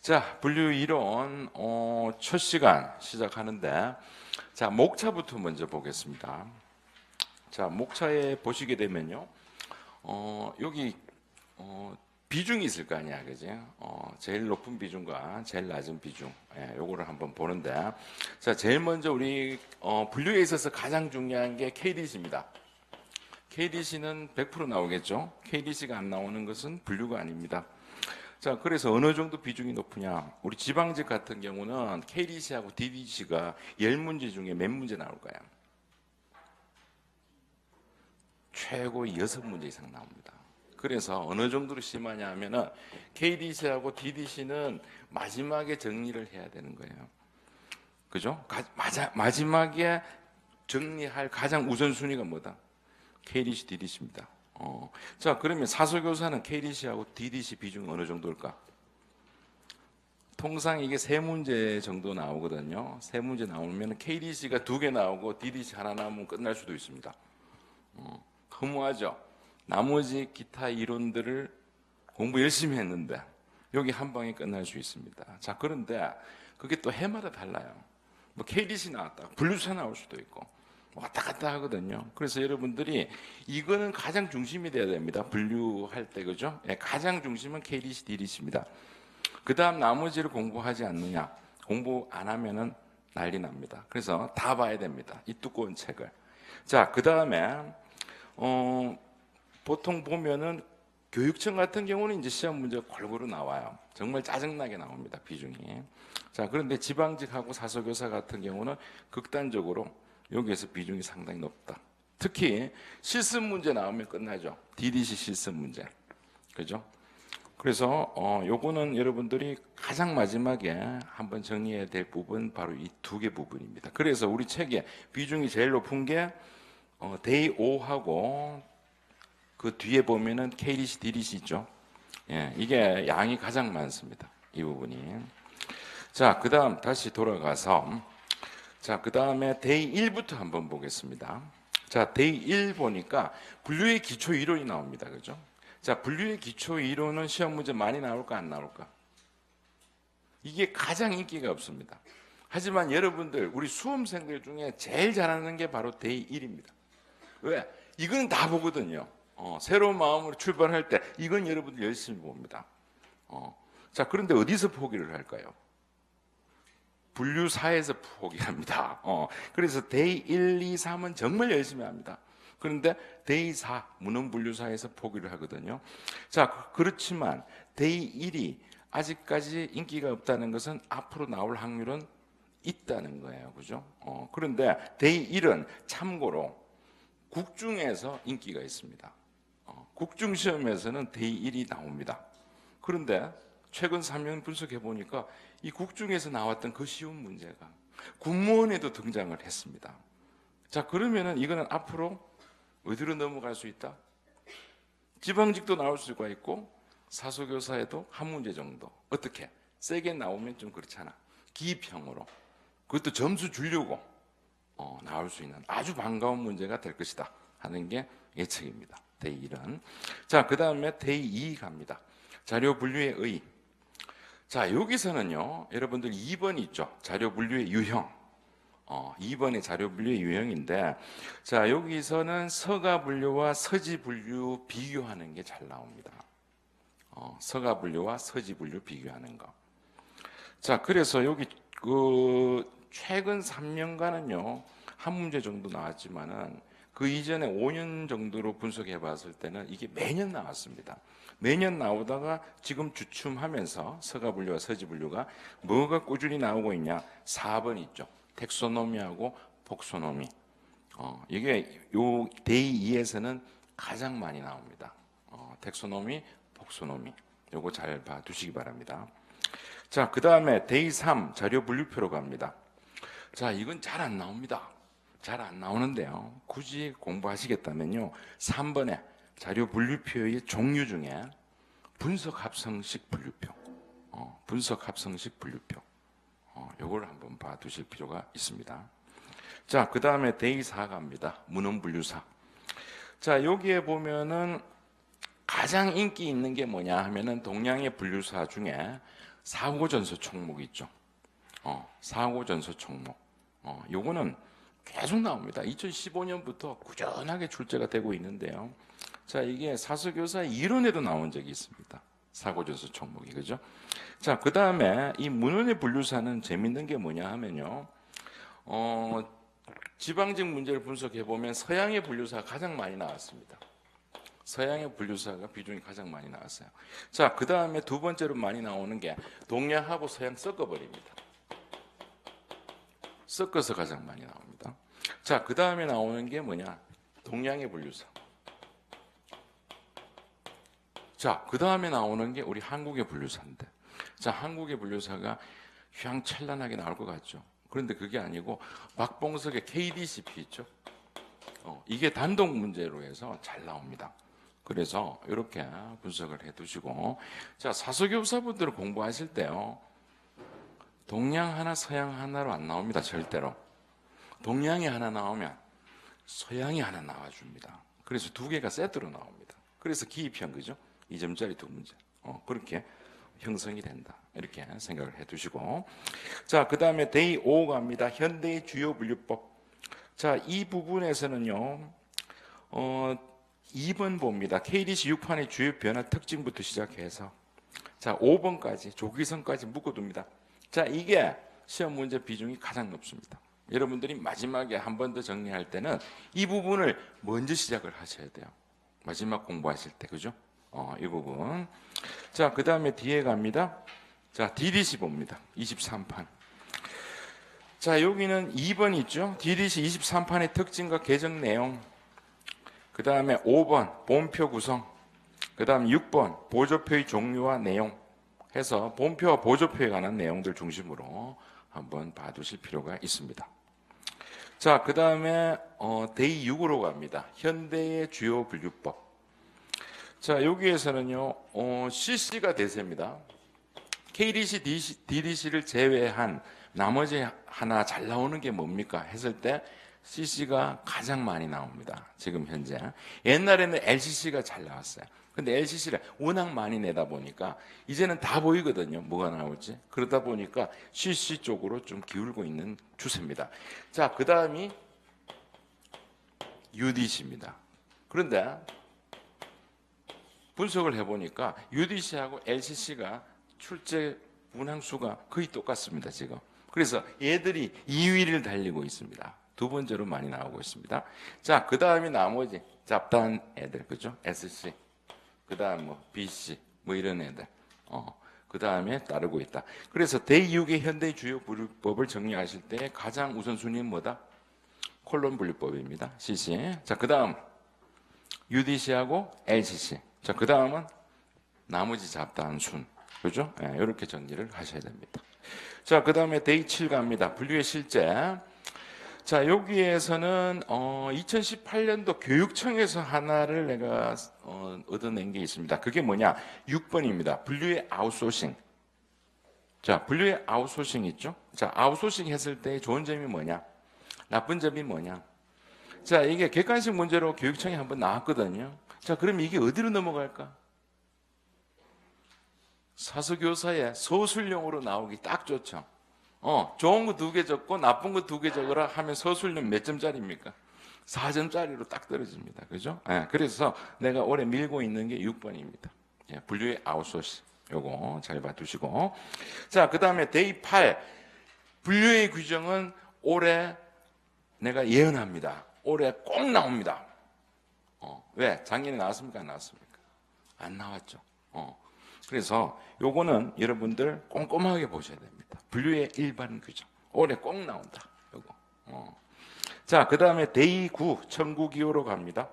자, 분류 이론 첫 시간 시작하는데, 자, 목차부터 먼저 보겠습니다. 자, 목차에 보시게 되면요, 여기 비중이 있을 거 아니야, 그지? 제일 높은 비중과 제일 낮은 비중, 요거를 한번 보는데, 자, 제일 먼저 우리 분류에 있어서 가장 중요한 게 KDC입니다. KDC는 100% 나오겠죠? KDC가 안 나오는 것은 분류가 아닙니다. 자, 그래서 어느 정도 비중이 높으냐? 우리 지방직 같은 경우는 KDC하고 DDC가 10문제 중에 몇 문제 나올까요? 최고 6문제 이상 나옵니다. 그래서 어느 정도로 심하냐 하면은 KDC하고 DDC는 마지막에 정리를 해야 되는 거예요. 그죠? 마지막에 정리할 가장 우선순위가 뭐다? KDC, DDC입니다. 자, 그러면 사소교사는 KDC하고 DDC 비중이 어느 정도일까? 통상 이게 3문제 정도 나오거든요. 3문제 나오면 KDC가 2개 나오고 DDC 하나 나오면 끝날 수도 있습니다. 허무하죠? 나머지 기타 이론들을 공부 열심히 했는데 여기 한 방에 끝날 수 있습니다. 자, 그런데 그게 또 해마다 달라요. 뭐 KDC 나왔다, 분류차 나올 수도 있고 왔다 갔다 하거든요. 그래서 여러분들이 이거는 가장 중심이 돼야 됩니다. 분류할 때, 그죠? 가장 중심은 KDC, DDC입니다. 그 다음 나머지를 공부하지 않느냐, 공부 안 하면은 난리 납니다. 그래서 다 봐야 됩니다. 이 두꺼운 책을. 자, 그 다음에 보통 보면은 교육청 같은 경우는 이제 시험 문제가 골고루 나와요. 정말 짜증나게 나옵니다, 비중이. 자, 그런데 지방직하고 사소교사 같은 경우는 극단적으로 여기에서 비중이 상당히 높다. 특히 실습 문제 나오면 끝나죠. DDC 실습 문제, 그죠? 그래서 요거는 여러분들이 가장 마지막에 한번 정리해야 될 부분 바로 이 2개 부분입니다. 그래서 우리 책에 비중이 제일 높은 게 데이 5하고 그 뒤에 보면은 KDC, DDC 있죠. 이게 양이 가장 많습니다. 이 부분이. 자, 그 다음 다시 돌아가서, 자, 그 다음에 데이 1부터 한번 보겠습니다. 자, 데이 1 보니까 분류의 기초 이론이 나옵니다. 그죠? 자, 분류의 기초 이론은 시험 문제 많이 나올까 안 나올까? 이게 가장 인기가 없습니다. 하지만 여러분들, 우리 수험생들 중에 제일 잘하는 게 바로 데이 1입니다. 왜? 이건 다 보거든요. 새로운 마음으로 출발할 때 이건 여러분들 열심히 봅니다. 자, 그런데 어디서 포기를 할까요? 분류사에서 포기합니다. 그래서 데이 1, 2, 3은 정말 열심히 합니다. 그런데 데이 4, 문헌분류사에서 포기를 하거든요. 자, 그렇지만 데이 1이 아직까지 인기가 없다는 것은 앞으로 나올 확률은 있다는 거예요. 그죠? 그런데 데이 1은 참고로 국중에서 인기가 있습니다. 국중시험에서는 데이 1이 나옵니다. 그런데 최근 3년 분석해 보니까 이 국중에서 나왔던 그 쉬운 문제가 군무원에도 등장을 했습니다. 자, 그러면은 이거는 앞으로 어디로 넘어갈 수 있다? 지방직도 나올 수가 있고 사소교사에도 한 문제 정도. 어떻게? 세게 나오면 좀 그렇잖아. 기입형으로. 그것도 점수 주려고 나올 수 있는 아주 반가운 문제가 될 것이다 하는 게 예측입니다. 데이 1은. 자, 그 다음에 데이 2 갑니다. 자료 분류의 의. 자, 여기서는요, 여러분들 2번 있죠. 자료 분류의 유형. 2번의 자료 분류의 유형인데, 자, 여기서는 서가 분류와 서지 분류 비교하는 게 잘 나옵니다. 서가 분류와 서지 분류 비교하는 거. 자, 그래서 여기 최근 3년간은요, 한 문제 정도 나왔지만은 그 이전에 5년 정도로 분석해 봤을 때는 이게 매년 나왔습니다. 매년 나오다가 지금 주춤하면서 서가 분류와 서지 분류가 뭐가 꾸준히 나오고 있냐? 4번 있죠. 텍소노미하고 복소노미. 이게 요 데이 2에서는 가장 많이 나옵니다. 텍소노미, 복소노미. 요거 잘 봐 두시기 바랍니다. 자, 그 다음에 데이 3 자료 분류표로 갑니다. 자, 이건 잘 안 나옵니다. 잘 안 나오는데요. 굳이 공부하시겠다면요. 3번에 자료 분류표의 종류 중에 분석 합성식 분류표, 분석 합성식 분류표, 요걸 한번 봐두실 필요가 있습니다. 자, 그 다음에 데이 4 갑니다. 문헌 분류사. 자, 여기에 보면은 가장 인기 있는 게 뭐냐 하면은 동양의 분류사 중에 사고전서 총목 있죠. 사고전서 총목. 요거는 계속 나옵니다. 2015년부터 꾸준하게 출제가 되고 있는데요. 자, 이게 사서교사의 이론에도 나온 적이 있습니다. 사고전서 총목이, 그죠? 자, 그 다음에 이 문헌의 분류사는 재밌는 게 뭐냐 하면요. 지방직 문제를 분석해 보면 서양의 분류사가 가장 많이 나왔습니다. 서양의 분류사가 비중이 가장 많이 나왔어요. 자, 그 다음에 두 번째로 많이 나오는 게 동양하고 서양 섞어버립니다. 섞어서 가장 많이 나옵니다. 자, 그 다음에 나오는 게 뭐냐? 동양의 분류사. 자, 그 다음에 나오는 게 우리 한국의 분류사인데, 자, 한국의 분류사가 휘황찬란하게 나올 것 같죠? 그런데 그게 아니고 박봉석의 KDCP 있죠? 이게 단독 문제로 해서 잘 나옵니다. 그래서 이렇게 분석을 해두시고, 자, 사서교사분들을 공부하실 때요, 동양 하나 서양 하나로 안 나옵니다. 절대로. 동양이 하나 나오면 서양이 하나 나와줍니다. 그래서 두 개가 세트로 나옵니다. 그래서 기입형, 그죠? 2점짜리 두 문제. 그렇게 형성이 된다. 이렇게 생각을 해두시고, 자, 그 다음에 데이 5 갑니다. 현대의 주요 분류법. 자, 이 부분에서는요, 2번 봅니다. KDC 6판의 주요 변화 특징부터 시작해서, 자, 5번까지 조기성까지 묶어둡니다. 자, 이게 시험 문제 비중이 가장 높습니다. 여러분들이 마지막에 한 번 더 정리할 때는 이 부분을 먼저 시작을 하셔야 돼요. 마지막 공부하실 때, 그죠? 이 부분. 자, 그 다음에 뒤에 갑니다. 자, DDC 봅니다. 23판. 자, 여기는 2번 있죠? DDC 23판의 특징과 개정 내용. 그 다음에 5번 본표 구성. 그 다음 6번 보조표의 종류와 내용 해서 본표와 보조표에 관한 내용들 중심으로 한번 봐두실 필요가 있습니다. 자, 그 다음에 데이 6으로 갑니다. 현대의 주요 분류법. 자, 여기에서는요, CC가 대세입니다. KDC, DDC를 제외한 나머지 하나 잘 나오는 게 뭡니까? 했을 때 CC가 가장 많이 나옵니다. 지금 현재. 옛날에는 LCC가 잘 나왔어요. 근데 LCC를 워낙 많이 내다 보니까 이제는 다 보이거든요. 뭐가 나올지. 그러다 보니까 CC 쪽으로 좀 기울고 있는 추세입니다. 자, 그 다음이 UDC입니다. 그런데 분석을 해보니까 UDC하고 LCC가 출제 문항수가 거의 똑같습니다. 지금. 그래서 얘들이 2위를 달리고 있습니다. 두 번째로 많이 나오고 있습니다. 자, 그 다음에 나머지 잡다한 애들, 그죠? SC, 그 다음 BC, 이런 애들, 그 다음에 따르고 있다. 그래서 데이 6의 현대 주요 분류법을 정리하실 때 가장 우선순위는 뭐다? 콜론 분류법입니다. CC. 자, 그 다음 UDC하고 LCC. 자, 그 다음은 나머지 잡다한 순, 그죠? 네, 이렇게 정리를 하셔야 됩니다. 자, 그 다음에 데이 7 갑니다. 분류의 실제. 자, 여기에서는 2018년도 교육청에서 하나를 내가 얻어낸 게 있습니다. 그게 뭐냐? 6번입니다. 분류의 아웃소싱. 자, 분류의 아웃소싱 있죠? 자, 아웃소싱 했을 때 좋은 점이 뭐냐? 나쁜 점이 뭐냐? 자, 이게 객관식 문제로 교육청에 한번 나왔거든요. 자, 그럼 이게 어디로 넘어갈까? 사서교사의 서술형으로 나오기 딱 좋죠. 좋은 거 2개 적고 나쁜 거 2개 적으라 하면 서술형 몇 점짜리입니까? 4점짜리로 딱 떨어집니다. 그죠? 그래서 내가 올해 밀고 있는 게 6번입니다. 분류의 아웃소싱. 요거 잘 봐두시고. 자, 그 다음에 데이 8. 분류의 규정은 올해 내가 예언합니다. 올해 꼭 나옵니다. 왜? 작년에 나왔습니까? 안 나왔습니까? 안 나왔죠. 그래서 요거는 여러분들 꼼꼼하게 보셔야 됩니다. 분류의 일반 규정. 올해 꼭 나온다. 요거. 자, 그 다음에 데이 9, 천구기호로 갑니다.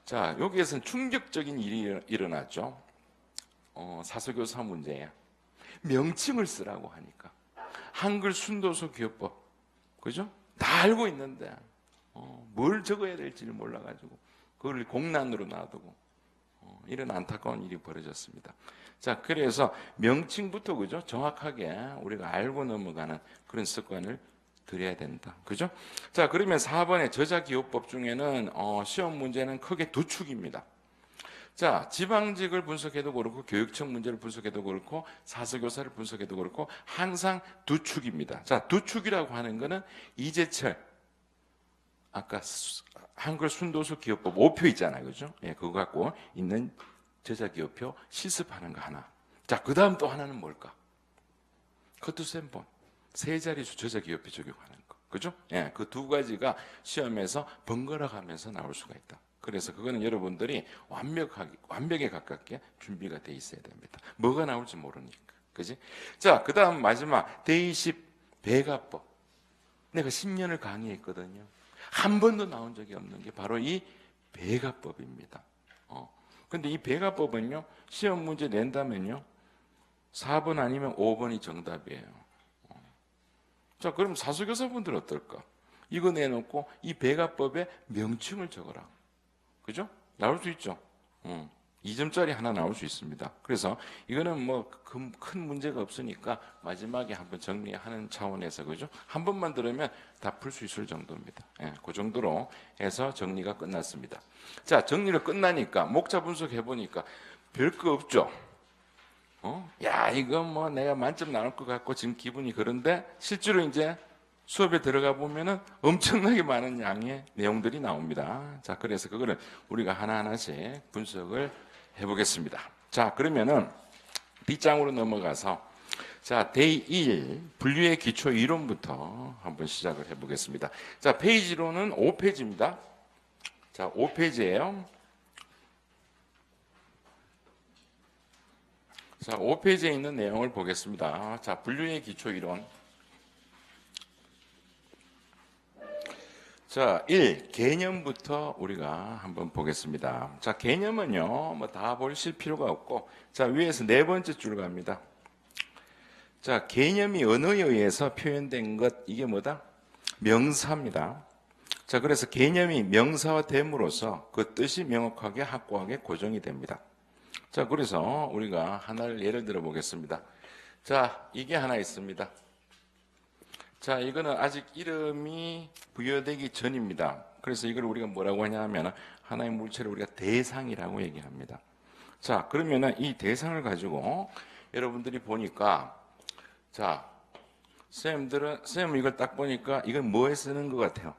자, 여기에서는 충격적인 일이 일어났죠. 사서교사 문제에 명칭을 쓰라고 하니까. 한글 순도서 기호법. 그죠? 다 알고 있는데, 뭘 적어야 될지를 몰라가지고, 그걸 공란으로 놔두고, 이런 안타까운 일이 벌어졌습니다. 자, 그래서 명칭부터, 그죠? 정확하게 우리가 알고 넘어가는 그런 습관을 들여야 된다. 그죠? 자, 그러면 4번의 저자기호법 중에는 시험 문제는 크게 두 축입니다. 자, 지방직을 분석해도 그렇고 교육청 문제를 분석해도 그렇고 사서교사를 분석해도 그렇고 항상 두 축입니다. 자, 두 축이라고 하는 거는 이재철 아까 한글 순도수 기업법 5표 있잖아요. 그죠? 예, 그거 갖고 있는 저자기업표 실습하는 거 하나. 자, 그 다음 또 하나는 뭘까? 커트센본 세 자리수 저자기업표 적용하는 거. 그죠? 예, 그 두 가지가 시험에서 번갈아 가면서 나올 수가 있다. 그래서 그거는 여러분들이 완벽에 가깝게 준비가 돼 있어야 됩니다. 뭐가 나올지 모르니까. 그지? 자, 그 다음 마지막, 대20 배가법. 내가 10년을 강의했거든요. 한 번도 나온 적이 없는 게 바로 이 배가법입니다. 근데 이 배가법은요, 시험 문제 낸다면요, 4번 아니면 5번이 정답이에요. 자, 그럼 사수교사분들 어떨까? 이거 내놓고 이 배가법의 명칭을 적어라. 그죠? 나올 수 있죠. 2점짜리 하나 나올 수 있습니다. 그래서 이거는 뭐 큰 문제가 없으니까 마지막에 한번 정리하는 차원에서 그죠? 한 번만 들으면 다 풀 수 있을 정도입니다. 예, 그 정도로 해서 정리가 끝났습니다. 자, 정리를 끝나니까 목차 분석해 보니까 별 거 없죠. 야, 이건 뭐 내가 만점 나올 것 같고 지금 기분이 그런데 실제로 이제 수업에 들어가 보면은 엄청나게 많은 양의 내용들이 나옵니다. 자, 그래서 그거를 우리가 하나하나씩 분석을 해보겠습니다. 자, 그러면은 뒷장으로 넘어가서 자, 데이 1 분류의 기초 이론부터 한번 시작을 해보겠습니다. 자, 페이지로는 5페이지입니다. 자, 5페이지예요. 자, 5페이지에 있는 내용을 보겠습니다. 자, 분류의 기초 이론. 자, 1. 개념부터 우리가 한번 보겠습니다. 자, 개념은요, 뭐 다 보실 필요가 없고, 자, 위에서 네 번째 줄 갑니다. 자, 개념이 언어에 의해서 표현된 것, 이게 뭐다? 명사입니다. 자, 그래서 개념이 명사화됨으로써 그 뜻이 명확하게 확고하게 고정이 됩니다. 자, 그래서 우리가 하나를 예를 들어 보겠습니다. 자, 이게 하나 있습니다. 자, 이거는 아직 이름이 부여되기 전입니다. 그래서 이걸 우리가 뭐라고 하냐면 하나의 물체를 우리가 대상이라고 얘기합니다. 자, 그러면은 이 대상을 가지고 여러분들이 보니까 자, 쌤 이걸 딱 보니까 이건 뭐에 쓰는 것 같아요?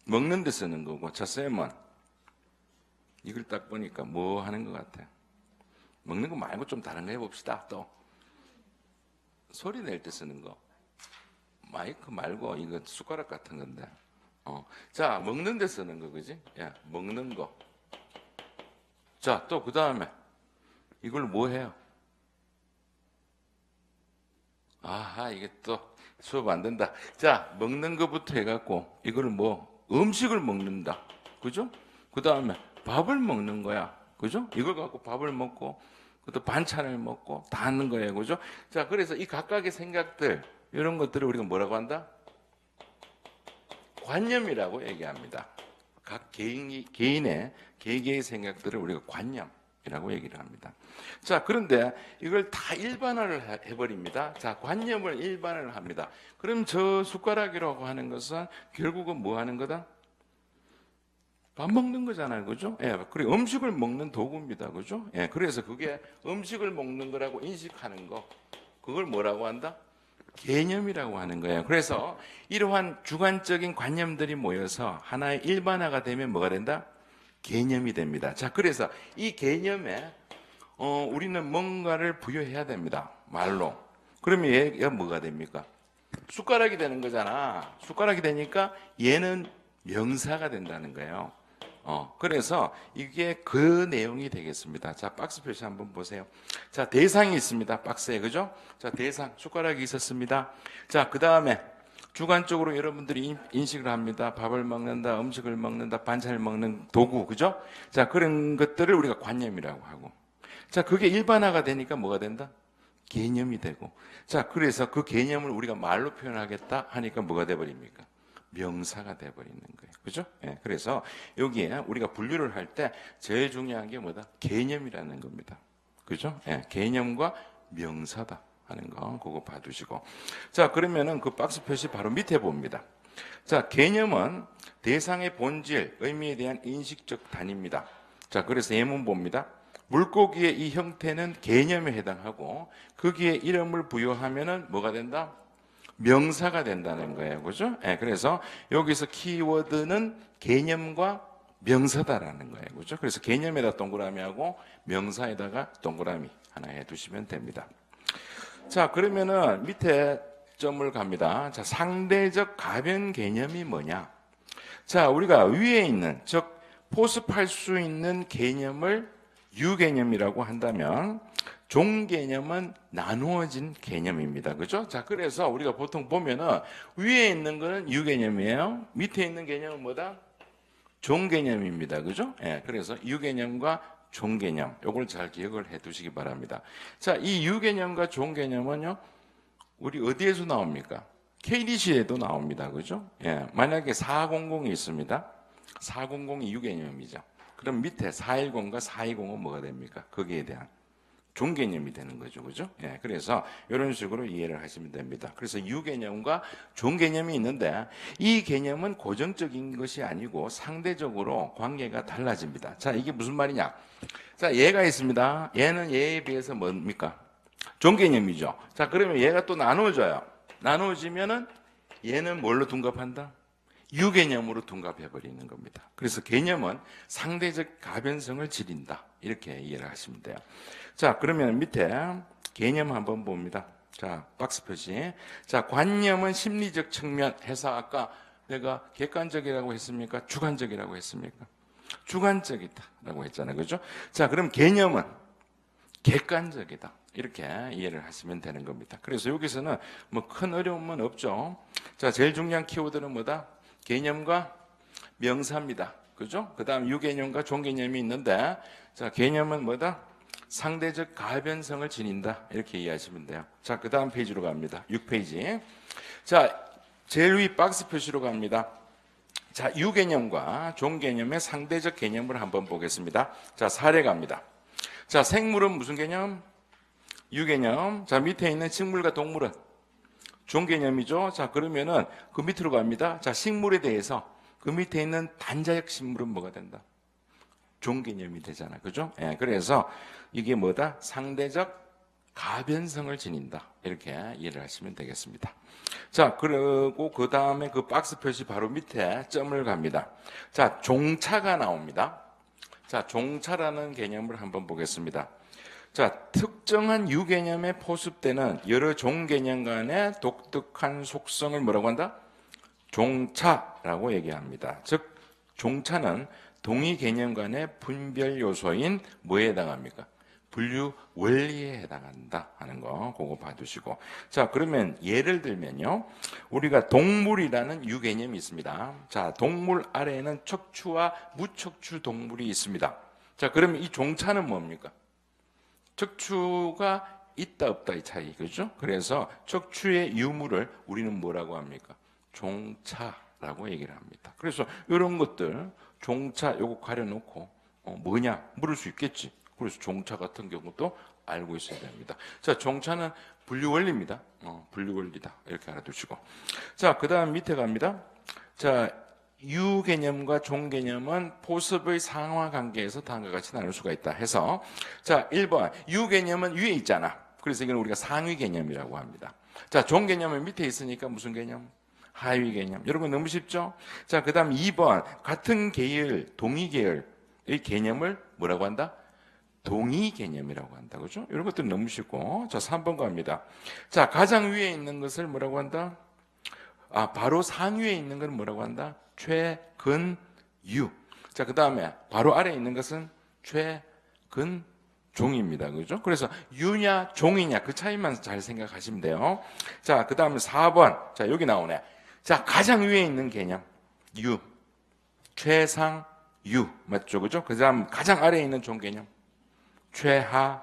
먹는 데 쓰는 거고. 자, 쌤은 이걸 딱 보니까 뭐 하는 것 같아요? 먹는 거 말고 좀 다른 거 해봅시다. 또 소리 낼 때 쓰는 거. 마이크 말고 이거 숟가락 같은 건데. 자, 먹는 데 쓰는 거, 그지? 야, 먹는 거. 자, 또 그 다음에 이걸 뭐 해요? 아하, 이게 또 수업 안 된다. 자, 먹는 거부터 해갖고 이걸 뭐 음식을 먹는다. 그죠? 그 다음에 밥을 먹는 거야. 그죠? 이걸 갖고 밥을 먹고 또 반찬을 먹고 다 하는 거예요. 그죠? 자, 그래서 이 각각의 생각들, 이런 것들을 우리가 뭐라고 한다? 관념이라고 얘기합니다. 각 개인의 개개의 생각들을 우리가 관념이라고 얘기를 합니다. 자, 그런데 이걸 다 일반화를 해버립니다. 자, 관념을 일반화를 합니다. 그럼 저 숟가락이라고 하는 것은 결국은 뭐 하는 거다? 밥 먹는 거잖아요. 그죠? 예, 그리고 음식을 먹는 도구입니다. 그죠? 예, 그래서 그게 음식을 먹는 거라고 인식하는 거, 그걸 뭐라고 한다? 개념이라고 하는 거예요. 그래서 이러한 주관적인 관념들이 모여서 하나의 일반화가 되면 뭐가 된다? 개념이 됩니다. 자, 그래서 이 개념에 우리는 뭔가를 부여해야 됩니다. 말로. 그러면 얘가 뭐가 됩니까? 숟가락이 되는 거잖아. 숟가락이 되니까 얘는 명사가 된다는 거예요. 그래서 이게 그 내용이 되겠습니다. 자, 박스 표시 한번 보세요. 자, 대상이 있습니다. 박스에, 그죠? 자, 대상, 숟가락이 있었습니다. 자, 그 다음에 주관적으로 여러분들이 인식을 합니다. 밥을 먹는다, 음식을 먹는다, 반찬을 먹는 도구, 그죠? 자, 그런 것들을 우리가 관념이라고 하고. 자, 그게 일반화가 되니까 뭐가 된다? 개념이 되고. 자, 그래서 그 개념을 우리가 말로 표현하겠다 하니까 뭐가 돼버립니까? 명사가 돼버리는 거예요. 그죠? 예, 그래서 여기에 우리가 분류를 할 때 제일 중요한 게 뭐다? 개념이라는 겁니다. 그죠? 예, 개념과 명사다 하는 거 그거 봐두시고. 자, 그러면은 그 박스 표시 바로 밑에 봅니다. 자, 개념은 대상의 본질, 의미에 대한 인식적 단위입니다. 자, 그래서 예문 봅니다. 물고기의 이 형태는 개념에 해당하고 거기에 이름을 부여하면은 뭐가 된다? 명사가 된다는 거예요. 그죠? 예, 그래서 여기서 키워드는 개념과 명사다라는 거예요. 그죠? 그래서 개념에다 동그라미 하고 명사에다가 동그라미 하나 해 두시면 됩니다. 자, 그러면은 밑에 점을 갑니다. 자, 상대적 가변 개념이 뭐냐? 자, 우리가 위에 있는, 즉, 포섭할 수 있는 개념을 유개념이라고 한다면, 종개념은 나누어진 개념입니다. 그죠? 자, 그래서 우리가 보통 보면은, 위에 있는 거는 유개념이에요. 밑에 있는 개념은 뭐다? 종개념입니다. 그죠? 예, 그래서 유개념과 종개념, 요걸 잘 기억을 해 두시기 바랍니다. 자, 이 유개념과 종개념은요, 우리 어디에서 나옵니까? KDC에도 나옵니다. 그죠? 예, 만약에 400이 있습니다. 400이 유개념이죠. 그럼 밑에 410과 420은 뭐가 됩니까? 거기에 대한 종개념이 되는 거죠. 그죠? 예, 그래서 이런 식으로 이해를 하시면 됩니다. 그래서 유개념과 종개념이 있는데 이 개념은 고정적인 것이 아니고 상대적으로 관계가 달라집니다. 자, 이게 무슨 말이냐? 자, 얘가 있습니다. 얘는 얘에 비해서 뭡니까? 종개념이죠. 자, 그러면 얘가 또 나누어져요. 나누어지면은 얘는 뭘로 둔갑한다? 유개념으로 둔갑해 버리는 겁니다. 그래서 개념은 상대적 가변성을 지린다. 이렇게 이해를 하시면 돼요. 자, 그러면 밑에 개념 한번 봅니다. 자, 박스 표시. 자, 관념은 심리적 측면 해서 아까 내가 객관적이라고 했습니까? 주관적이라고 했습니까? 주관적이다라고 했잖아요. 그죠? 자, 그럼 개념은 객관적이다. 이렇게 이해를 하시면 되는 겁니다. 그래서 여기서는 뭐 큰 어려움은 없죠. 자, 제일 중요한 키워드는 뭐다? 개념과 명사입니다. 그죠? 그 다음 유개념과 종개념이 있는데, 자, 개념은 뭐다? 상대적 가변성을 지닌다. 이렇게 이해하시면 돼요. 자, 그 다음 페이지로 갑니다. 6페이지. 자, 제일 위 박스 표시로 갑니다. 자, 유개념과 종개념의 상대적 개념을 한번 보겠습니다. 자, 사례 갑니다. 자, 생물은 무슨 개념? 유개념. 자, 밑에 있는 식물과 동물은 종개념이죠. 자, 그러면은 그 밑으로 갑니다. 자, 식물에 대해서 그 밑에 있는 단자역 식물은 뭐가 된다? 종개념이 되잖아. 그죠? 예, 그래서 이게 뭐다? 상대적 가변성을 지닌다. 이렇게 이해를 하시면 되겠습니다. 자, 그리고 그 다음에 그 박스 표시 바로 밑에 점을 갑니다. 자, 종차가 나옵니다. 자, 종차라는 개념을 한번 보겠습니다. 자, 특정한 유개념에 포섭되는 여러 종개념 간의 독특한 속성을 뭐라고 한다? 종차라고 얘기합니다. 즉, 종차는 동의 개념 간의 분별 요소인 뭐에 해당합니까? 분류 원리에 해당한다 하는 거 그거 봐두시고. 자, 그러면 예를 들면요, 우리가 동물이라는 유개념이 있습니다. 자, 동물 아래에는 척추와 무척추 동물이 있습니다. 자, 그러면 이 종차는 뭡니까? 척추가 있다 없다 이 차이. 그죠? 그래서 척추의 유무를 우리는 뭐라고 합니까? 종차라고 얘기를 합니다. 그래서 이런 것들 종차 요거 가려놓고 뭐냐 물을 수 있겠지. 그래서 종차 같은 경우도 알고 있어야 됩니다. 자, 종차는 분류 원리입니다. 분류 원리다. 이렇게 알아두시고. 자, 그 다음 밑에 갑니다. 자, 유 개념과 종 개념은 포섭의 상하 관계에서 다음과 같이 나눌 수가 있다 해서, 자, 1번 유 개념은 위에 있잖아. 그래서 이건 우리가 상위 개념이라고 합니다. 자, 종 개념은 밑에 있으니까 무슨 개념? 하위 개념. 여러분 너무 쉽죠? 자, 그 다음 2번 같은 계열, 동의 계열의 개념을 뭐라고 한다? 동의 개념이라고 한다. 그죠? 이런 것들 너무 쉽고. 자, 3번 갑니다. 자, 가장 위에 있는 것을 뭐라고 한다? 바로 상위에 있는 건 뭐라고 한다? 최근 유. 자, 그 다음에 바로 아래에 있는 것은 최근 종입니다. 그죠? 그래서 유냐 종이냐 그 차이만 잘 생각하시면 돼요. 자, 그 다음에 4번. 자, 여기 나오네. 자, 가장 위에 있는 개념 유. 최상 유. 맞죠? 그죠? 그 다음 가장 아래에 있는 종 개념 최하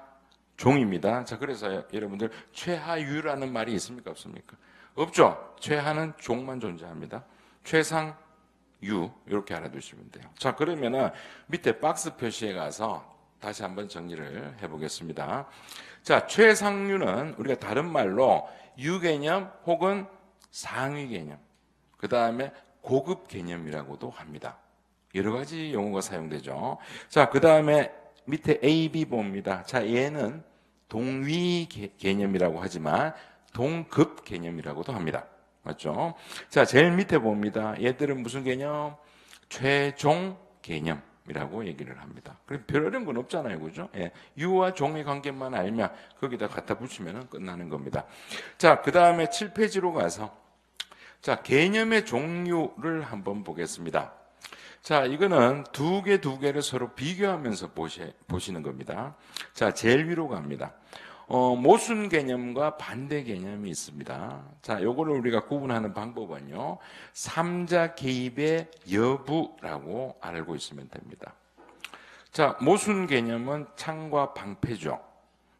종입니다. 자, 그래서 여러분들 최하유라는 말이 있습니까? 없습니까? 없죠? 최하는 종만 존재합니다. 최상 유 이렇게 알아두시면 돼요. 자, 그러면은 밑에 박스 표시에 가서 다시 한번 정리를 해보겠습니다. 자, 최상유는 우리가 다른 말로 유개념 혹은 상위 개념, 그 다음에 고급 개념이라고도 합니다. 여러 가지 용어가 사용되죠. 자, 그 다음에 밑에 A, B 봅니다. 자, 얘는 동위 개념이라고 하지만 동급 개념이라고도 합니다. 맞죠? 자, 제일 밑에 봅니다. 얘들은 무슨 개념? 최종 개념이라고 얘기를 합니다. 그럼 별 어려운 건 없잖아요. 그죠? 예. 유와 종의 관계만 알면 거기다 갖다 붙이면 끝나는 겁니다. 자, 그 다음에 7페이지로 가서 자, 개념의 종류를 한번 보겠습니다. 자, 이거는 두 개를 서로 비교하면서 보시는 겁니다. 자, 제일 위로 갑니다. 모순 개념과 반대 개념이 있습니다. 자, 요거를 우리가 구분하는 방법은요, 삼자 개입의 여부라고 알고 있으면 됩니다. 자, 모순 개념은 창과 방패죠.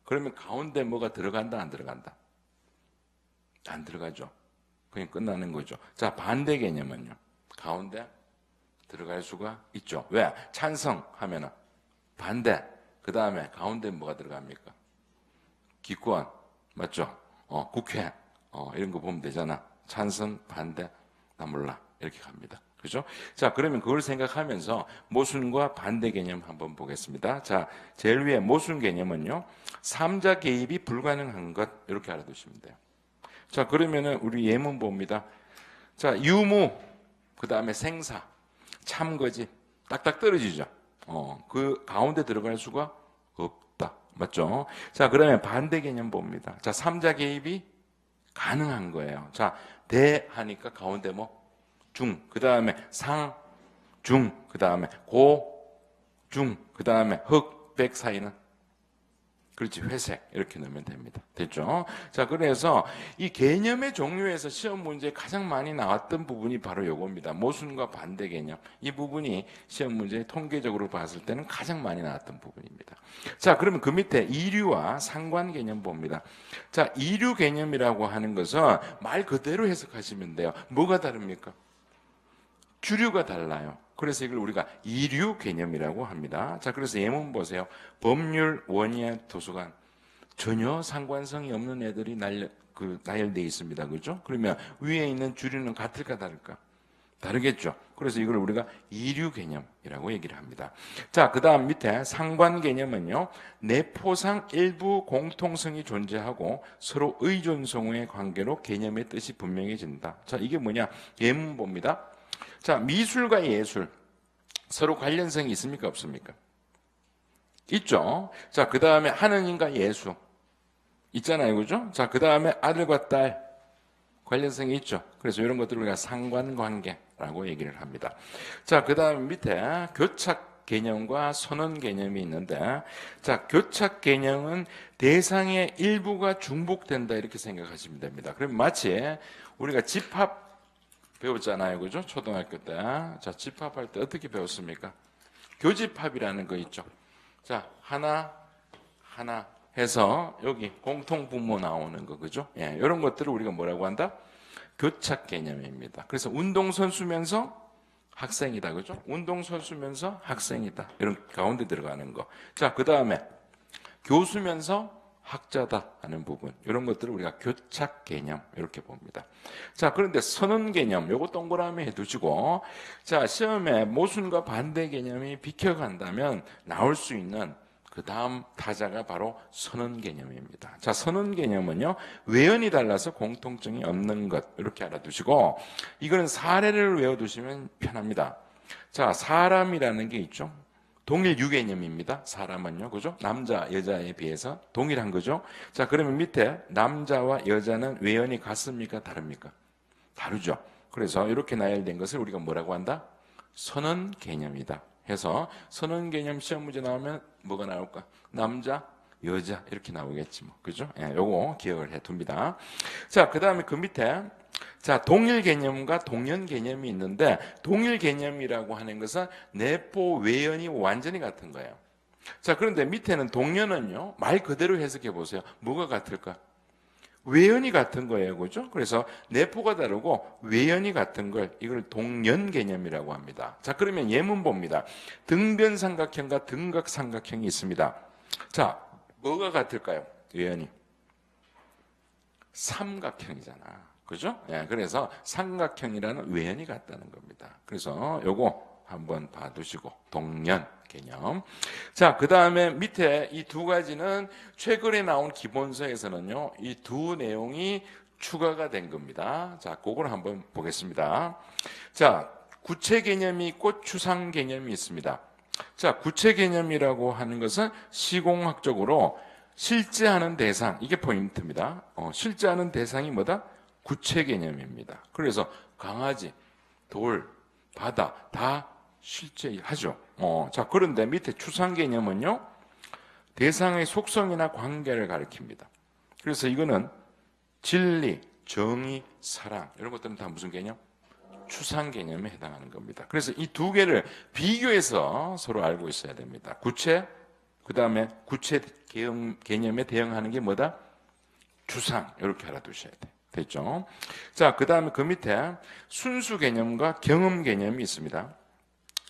그러면 가운데 뭐가 들어간다, 안 들어간다? 안 들어가죠. 그냥 끝나는 거죠. 자, 반대 개념은요, 가운데 들어갈 수가 있죠. 왜? 찬성하면은 반대. 그 다음에 가운데 뭐가 들어갑니까? 기권. 맞죠? 국회. 이런 거 보면 되잖아. 찬성, 반대, 나 몰라. 이렇게 갑니다. 그죠? 자, 그러면 그걸 생각하면서 모순과 반대 개념 한번 보겠습니다. 자, 제일 위에 모순 개념은요, 삼자 개입이 불가능한 것. 이렇게 알아두시면 돼요. 자, 그러면은 우리 예문 봅니다. 자, 유무. 그 다음에 생사. 참거지. 딱딱 떨어지죠. 그 가운데 들어갈 수가 없다. 맞죠? 자, 그러면 반대 개념 봅니다. 자, 삼자 개입이 가능한 거예요. 자, 대 하니까 가운데 뭐? 중. 그 다음에 상, 중. 그 다음에 고, 중. 그 다음에 흑, 백 사이는? 그렇지, 회색. 이렇게 넣으면 됩니다. 됐죠? 자, 그래서 이 개념의 종류에서 시험 문제에 가장 많이 나왔던 부분이 바로 요겁니다. 모순과 반대 개념. 이 부분이 시험 문제에 통계적으로 봤을 때는 가장 많이 나왔던 부분입니다. 자, 그러면 그 밑에 이류와 상관 개념 봅니다. 자, 이류 개념이라고 하는 것은 말 그대로 해석하시면 돼요. 뭐가 다릅니까? 주류가 달라요. 그래서 이걸 우리가 이류 개념이라고 합니다. 자, 그래서 예문 보세요. 법률, 원예, 도서관. 전혀 상관성이 없는 애들이 나열되어 있습니다. 그죠? 그러면 위에 있는 주류는 같을까, 다를까? 다르겠죠. 그래서 이걸 우리가 이류 개념이라고 얘기를 합니다. 자, 그 다음 밑에 상관 개념은요, 내포상 일부 공통성이 존재하고 서로 의존성의 관계로 개념의 뜻이 분명해진다. 자, 이게 뭐냐? 예문 봅니다. 자, 미술과 예술 서로 관련성이 있습니까? 없습니까? 있죠. 자, 그 다음에 하느님과 예수 있잖아요. 그죠? 자, 그 다음에 아들과 딸 관련성이 있죠. 그래서 이런 것들을 우리가 상관관계라고 얘기를 합니다. 자, 그 다음 밑에 교착 개념과 선언 개념이 있는데, 자, 교착 개념은 대상의 일부가 중복된다 이렇게 생각하시면 됩니다. 그럼 마치 우리가 집합 배웠잖아요. 그죠? 초등학교 때. 자, 집합할 때 어떻게 배웠습니까? 교집합이라는 거 있죠. 자, 하나 해서 여기 공통분모 나오는 거. 그죠? 예, 이런 것들을 우리가 뭐라고 한다? 교착 개념입니다. 그래서 운동선수면서 학생이다. 그죠? 운동선수면서 학생이다. 이런 가운데 들어가는 거. 자, 그 다음에 교수면서 학자다 하는 부분, 이런 것들을 우리가 교착 개념 이렇게 봅니다. 자, 그런데 선언 개념 요거 동그라미 해두시고, 자, 시험에 모순과 반대 개념이 비켜간다면 나올 수 있는 그 다음 타자가 바로 선언 개념입니다. 자, 선언 개념은요, 외연이 달라서 공통점이 없는 것 이렇게 알아두시고, 이거는 사례를 외워두시면 편합니다. 자, 사람이라는 게 있죠. 동일 유개념입니다. 사람은요. 그죠? 남자, 여자에 비해서 동일한 거죠. 자, 그러면 밑에 남자와 여자는 외연이 같습니까? 다릅니까? 다르죠. 그래서 이렇게 나열된 것을 우리가 뭐라고 한다? 선언 개념이다. 해서 선언 개념 시험 문제 나오면 뭐가 나올까? 남자, 여자 이렇게 나오겠지 뭐. 그죠? 예, 요거 기억을 해 둡니다. 자, 그다음에 그 밑에 자, 동일 개념과 동연 개념이 있는데, 동일 개념이라고 하는 것은 내포 외연이 완전히 같은 거예요. 자, 그런데 밑에는 동연은요, 말 그대로 해석해 보세요. 뭐가 같을까? 외연이 같은 거예요. 그죠? 그래서 내포가 다르고 외연이 같은 걸 이걸 동연 개념이라고 합니다. 자, 그러면 예문 봅니다. 등변삼각형과 등각삼각형이 있습니다. 자, 뭐가 같을까요? 외연이. 삼각형이잖아. 그죠? 예, 그래서 삼각형이라는 외연이 같다는 겁니다. 그래서 요거 한번 봐두시고 동년 개념. 자, 그 다음에 밑에 이 두 가지는 최근에 나온 기본서에서는요, 이 두 내용이 추가가 된 겁니다. 자, 그걸 한번 보겠습니다. 자, 구체 개념이 있고 추상 개념이 있습니다. 자, 구체 개념이라고 하는 것은 시공학적으로 실제 하는 대상, 이게 포인트입니다. 실제 하는 대상이 뭐다? 구체 개념입니다. 그래서 강아지, 돌, 바다 다 실제 하죠. 자, 그런데 밑에 추상 개념은요, 대상의 속성이나 관계를 가리킵니다. 그래서 이거는 진리, 정의, 사랑 이런 것들은 다 무슨 개념? 추상 개념에 해당하는 겁니다. 그래서 이 두 개를 비교해서 서로 알고 있어야 됩니다. 구체, 그 다음에 구체 개념에 대응하는 게 뭐다? 추상, 이렇게 알아두셔야 돼. 됐죠? 자, 그 다음에 그 밑에 순수 개념과 경험 개념이 있습니다.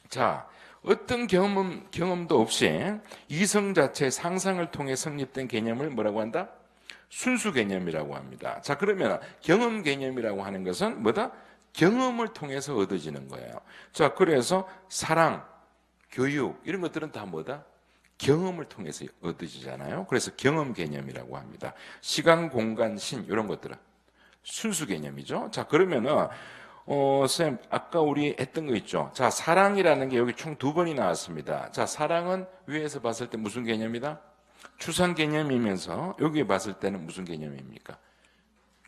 자, 어떤 경험도 없이 이성 자체의 상상을 통해 성립된 개념을 뭐라고 한다? 순수 개념이라고 합니다. 자, 그러면 경험 개념이라고 하는 것은 뭐다? 경험을 통해서 얻어지는 거예요. 자, 그래서 사랑, 교육 이런 것들은 다 뭐다? 경험을 통해서 얻어지잖아요. 그래서 경험 개념이라고 합니다. 시간, 공간, 신 이런 것들은 순수 개념이죠. 자, 그러면은 쌤, 아까 우리 했던 거 있죠. 자, 사랑이라는 게 여기 총 2번이 나왔습니다. 자, 사랑은 위에서 봤을 때 무슨 개념이다? 추상 개념이면서 여기 봤을 때는 무슨 개념입니까?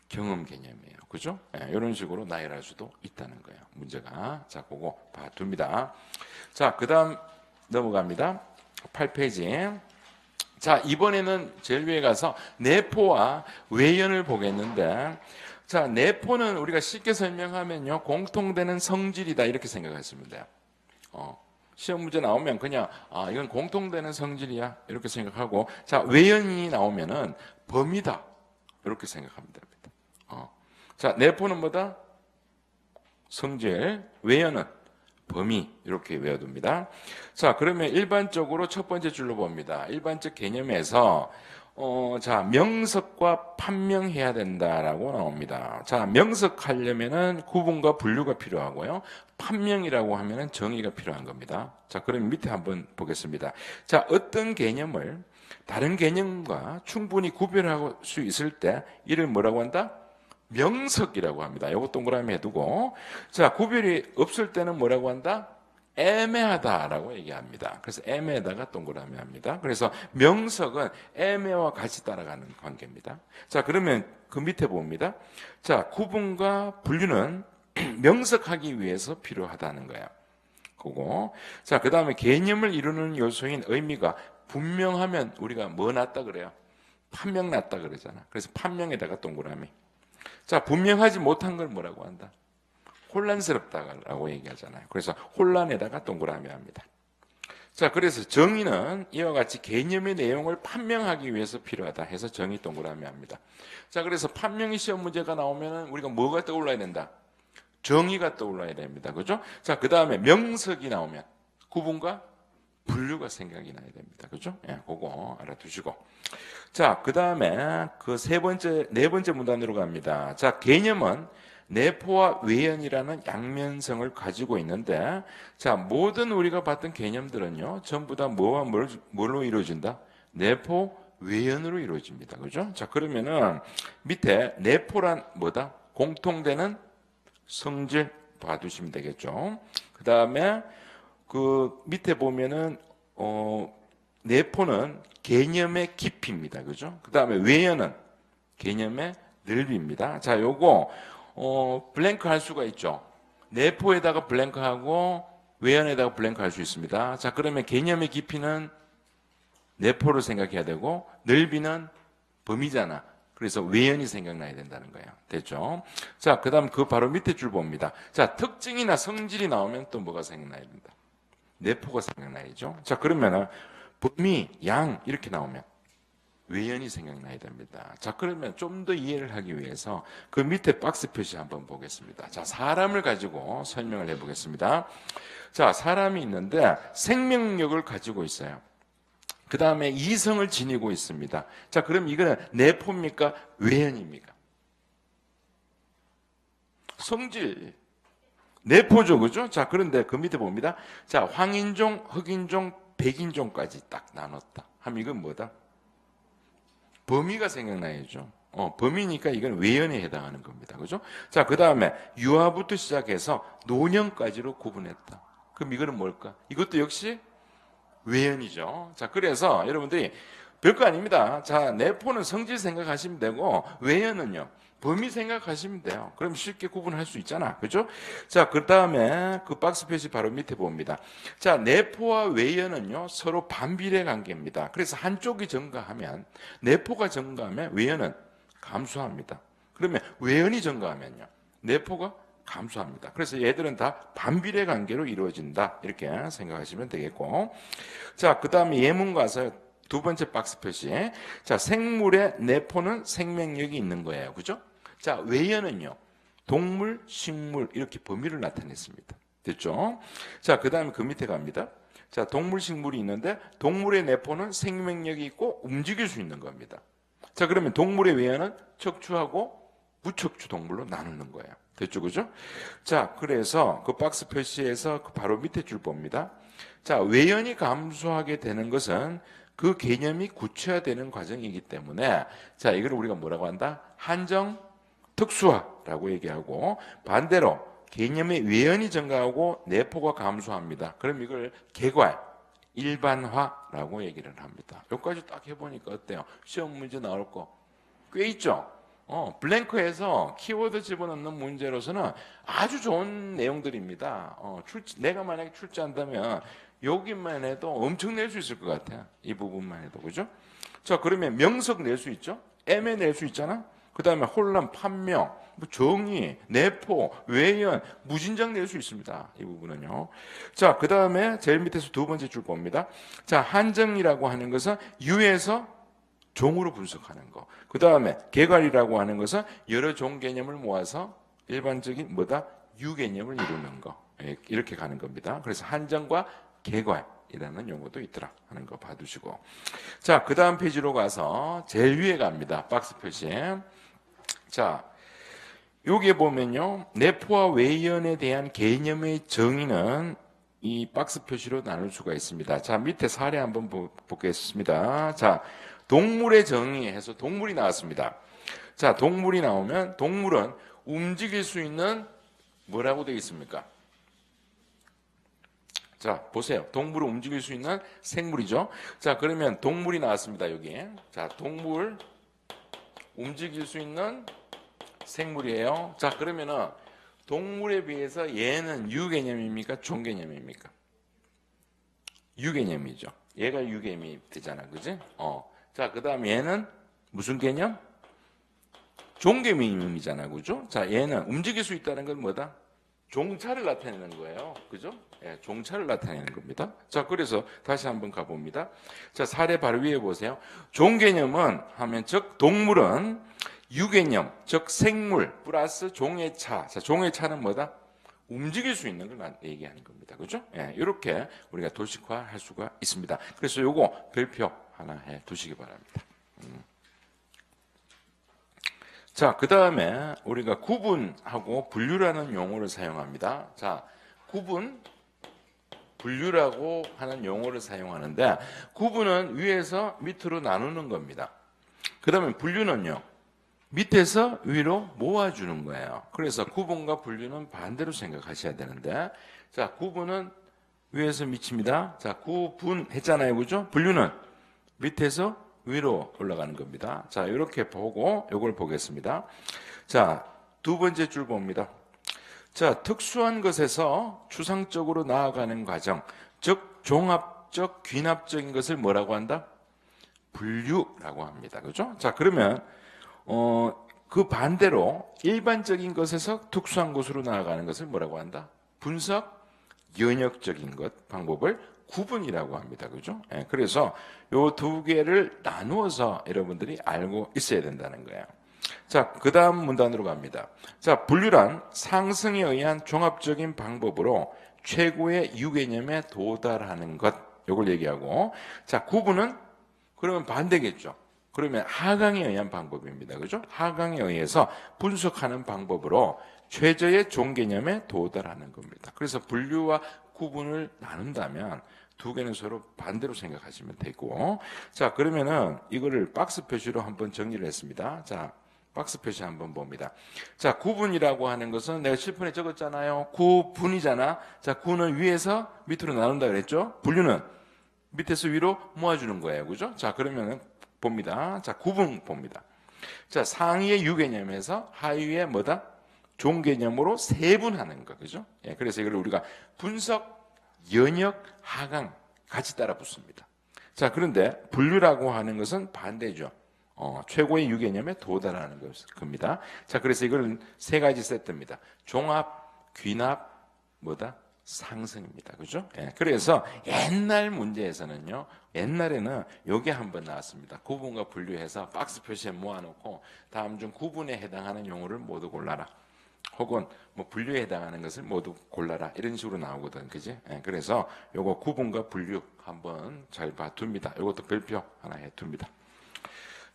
경험 개념이에요. 그죠? 네, 이런 식으로 나열할 수도 있다는 거예요. 문제가. 자, 그거 봐둡니다. 자, 그 다음 넘어갑니다. 8페이지. 자, 이번에는 제일 위에 가서 내포와 외연을 보겠는데, 자, 내포는 우리가 쉽게 설명하면요, 공통되는 성질이다 이렇게 생각하시면 돼요. 시험 문제 나오면 그냥 이건 공통되는 성질이야 이렇게 생각하고, 자, 외연이 나오면은 범위다 이렇게 생각하면 됩니다. 자, 내포는 뭐다? 성질, 외연은 범위 이렇게 외워둡니다. 자, 그러면 일반적으로 첫 번째 줄로 봅니다. 일반적 개념에서 자, 명석과 판명해야 된다라고 나옵니다. 자, 명석하려면은 구분과 분류가 필요하고요. 판명이라고 하면은 정의가 필요한 겁니다. 자, 그럼 밑에 한번 보겠습니다. 자, 어떤 개념을 다른 개념과 충분히 구별할 수 있을 때 이를 뭐라고 한다? 명석이라고 합니다. 요거 동그라미 해두고, 자, 구별이 없을 때는 뭐라고 한다? 애매하다라고 얘기합니다. 그래서 애매하다가 동그라미 합니다. 그래서 명석은 애매와 같이 따라가는 관계입니다. 자, 그러면 그 밑에 봅니다. 자, 구분과 분류는 명석하기 위해서 필요하다는 거예요. 그거. 자, 그 다음에 개념을 이루는 요소인 의미가 분명하면 우리가 뭐 낫다 그래요? 판명 낫다 그러잖아. 그래서 판명에다가 동그라미. 자, 분명하지 못한 걸 뭐라고 한다? 혼란스럽다라고 얘기하잖아요. 그래서 혼란에다가 동그라미 합니다. 자, 그래서 정의는 이와 같이 개념의 내용을 판명하기 위해서 필요하다 해서 정의 동그라미 합니다. 자, 그래서 판명이 시험 문제가 나오면 우리가 뭐가 떠올라야 된다? 정의가 떠올라야 됩니다. 그죠? 자, 그 다음에 명석이 나오면 구분과 분류가 생각이 나야 됩니다. 그죠? 예, 그거 알아두시고. 자, 그 다음에 그 네 번째 문단으로 갑니다. 자, 개념은 내포와 외연이라는 양면성을 가지고 있는데, 자, 모든 우리가 봤던 개념들은요, 전부 다 뭐와 뭘로 이루어진다? 내포, 외연으로 이루어집니다. 그죠? 자, 그러면은 밑에 내포란 뭐다? 공통되는 성질 봐두시면 되겠죠. 그 다음에 그 밑에 보면은 내포는 개념의 깊이입니다. 그죠? 그 다음에 외연은 개념의 넓이입니다. 자, 요거 블랭크 할 수가 있죠. 내포에다가 블랭크 하고 외연에다가 블랭크 할 수 있습니다. 자, 그러면 개념의 깊이는 내포를 생각해야 되고 넓이는 범위잖아. 그래서 외연이 생각나야 된다는 거예요. 됐죠? 자, 그 다음 그 바로 밑에 줄 봅니다. 자, 특징이나 성질이 나오면 또 뭐가 생각나야 된다? 내포가 생각나야죠. 자, 그러면은 범위, 양 이렇게 나오면 외연이 생각나야 됩니다. 자, 그러면 좀 더 이해를 하기 위해서 그 밑에 박스 표시 한번 보겠습니다. 자, 사람을 가지고 설명을 해보겠습니다. 자, 사람이 있는데 생명력을 가지고 있어요. 그 다음에 이성을 지니고 있습니다. 자, 그럼 이거는 내포입니까? 외연입니까? 성질. 내포죠, 그죠? 자, 그런데 그 밑에 봅니다. 자, 황인종, 흑인종, 백인종까지 딱 나눴다. 하면 이건 뭐다? 범위가 생각나야죠. 범위니까 이건 외연에 해당하는 겁니다. 그죠? 자, 그 다음에 유아부터 시작해서 노년까지로 구분했다. 그럼 이거는 뭘까? 이것도 역시 외연이죠. 자, 그래서 여러분들이 별거 아닙니다. 자, 내포는 성질 생각하시면 되고, 외연은요, 범위 생각하시면 돼요. 그럼 쉽게 구분할 수 있잖아. 그죠? 자, 그 다음에 그 박스 표시 바로 밑에 봅니다. 자, 내포와 외연은요, 서로 반비례 관계입니다. 그래서 한쪽이 증가하면, 내포가 증가하면 외연은 감소합니다. 그러면 외연이 증가하면요, 내포가 감소합니다. 그래서 얘들은 다 반비례 관계로 이루어진다. 이렇게 생각하시면 되겠고. 자, 그 다음에 예문 가서 두 번째 박스 표시. 자, 생물의 내포는 생명력이 있는 거예요. 그죠? 자, 외연은요, 동물, 식물, 이렇게 범위를 나타냈습니다. 됐죠? 자, 그 다음에 그 밑에 갑니다. 자, 동물, 식물이 있는데, 동물의 내포는 생명력이 있고 움직일 수 있는 겁니다. 자, 그러면 동물의 외연은 척추하고 무척추 동물로 나누는 거예요. 됐죠? 그죠? 자, 그래서 그 박스 표시에서 그 바로 밑에 줄 봅니다. 자, 외연이 감소하게 되는 것은 그 개념이 구체화되는 과정이기 때문에, 자, 이걸 우리가 뭐라고 한다? 한정 특수화라고 얘기하고, 반대로 개념의 외연이 증가하고 내포가 감소합니다. 그럼 이걸 개괄, 일반화라고 얘기를 합니다. 여기까지 딱 해보니까 어때요? 시험 문제 나올 거 꽤 있죠? 블랭크에서 키워드 집어넣는 문제로서는 아주 좋은 내용들입니다. 내가 만약에 출제한다면 여기만 해도 엄청 낼 수 있을 것 같아요. 이 부분만 해도. 그죠? 자, 그러면 명석 낼 수 있죠? 애매 낼 수 있잖아? 그 다음에 혼란, 판명, 정의, 내포, 외연, 무진장 낼 수 있습니다. 이 부분은요. 자, 그 다음에 제일 밑에서 두 번째 줄 봅니다. 자, 한정이라고 하는 것은 유에서 종으로 분석하는 거. 그 다음에 개괄이라고 하는 것은 여러 종 개념을 모아서 일반적인 뭐다? 유 개념을 이루는 거. 이렇게 가는 겁니다. 그래서 한정과 개괄이라는 용어도 있더라 하는 거 봐두시고. 자, 그 다음 페이지로 가서 제일 위에 갑니다. 박스 표시. 자, 여기에 보면요, 내포와 외연에 대한 개념의 정의는 이 박스 표시로 나눌 수가 있습니다. 자, 밑에 사례 한번 보겠습니다. 자, 동물의 정의해서 동물이 나왔습니다. 자, 동물이 나오면 동물은 움직일 수 있는 뭐라고 되어 있습니까? 자, 보세요. 동물을 움직일 수 있는 생물이죠. 자, 그러면 동물이 나왔습니다. 여기. 자, 동물 움직일 수 있는 생물이에요. 자, 그러면은 동물에 비해서 얘는 유개념입니까? 종개념입니까? 유개념이죠. 얘가 유개념이 되잖아. 그지? 자, 그 다음 얘는 무슨 개념? 종개념이잖아. 그죠? 자, 얘는 움직일 수 있다는 건 뭐다? 종차를 나타내는 거예요. 그죠? 예, 종차를 나타내는 겁니다. 자, 그래서 다시 한번 가봅니다. 자, 사례 바로 위에 보세요. 종개념은 하면 즉 동물은 유개념, 즉 생물 플러스 종의 차. 자, 종의 차는 뭐다? 움직일 수 있는 걸 얘기하는 겁니다. 그죠? 예, 이렇게 우리가 도식화할 수가 있습니다. 그래서 요거 별표 하나 해 두시기 바랍니다. 자, 그 다음에 우리가 구분하고 분류라는 용어를 사용합니다. 자, 구분, 분류라고 하는 용어를 사용하는데, 구분은 위에서 밑으로 나누는 겁니다. 그 다음에 분류는요, 밑에서 위로 모아주는 거예요. 그래서 구분과 분류는 반대로 생각하셔야 되는데, 자, 구분은 위에서 밑입니다. 자, 구분했잖아요. 그죠? 분류는 밑에서 위로 올라가는 겁니다. 자, 이렇게 보고 이걸 보겠습니다. 자, 두 번째 줄 봅니다. 자, 특수한 것에서 추상적으로 나아가는 과정, 즉 종합적, 귀납적인 것을 뭐라고 한다? 분류라고 합니다. 그죠? 자, 그러면 그 반대로 일반적인 것에서 특수한 것으로 나아가는 것을 뭐라고 한다? 분석, 연역적인 것 방법을 구분이라고 합니다. 그죠? 예, 그래서 요 두 개를 나누어서 여러분들이 알고 있어야 된다는 거예요. 자, 그 다음 문단으로 갑니다. 자, 분류란 상승에 의한 종합적인 방법으로 최고의 유개념에 도달하는 것. 요걸 얘기하고. 자, 구분은 그러면 반대겠죠. 그러면 하강에 의한 방법입니다. 그죠? 하강에 의해서 분석하는 방법으로 최저의 종개념에 도달하는 겁니다. 그래서 분류와 구분을 나눈다면 두 개는 서로 반대로 생각하시면 되고, 자, 그러면은 이거를 박스 표시로 한번 정리를 했습니다. 자, 박스 표시 한번 봅니다. 자, 구분이라고 하는 것은 내가 칠판에 적었잖아요. 구분이잖아. 자, 구는 위에서 밑으로 나눈다 그랬죠? 분류는 밑에서 위로 모아주는 거예요. 그죠? 자, 그러면은 봅니다. 자, 구분 봅니다. 자, 상위의 유개념에서 하위의 뭐다? 종개념으로 세분하는 거. 그죠? 예, 그래서 이걸 우리가 분석, 연역, 하강 같이 따라 붙습니다. 자, 그런데 분류라고 하는 것은 반대죠. 최고의 유개념에 도달하는 겁니다. 자, 그래서 이걸 세 가지 세트입니다. 종합, 귀납, 뭐다? 상승입니다. 그죠? 예, 그래서 옛날 문제에서는요, 옛날에는 요게 한번 나왔습니다. 구분과 분류해서 박스 표시에 모아놓고 다음 중 구분에 해당하는 용어를 모두 골라라. 혹은 뭐 분류에 해당하는 것을 모두 골라라. 이런 식으로 나오거든. 그지? 예, 그래서 요거 구분과 분류 한번 잘 봐둡니다. 요것도 별표 하나 해둡니다.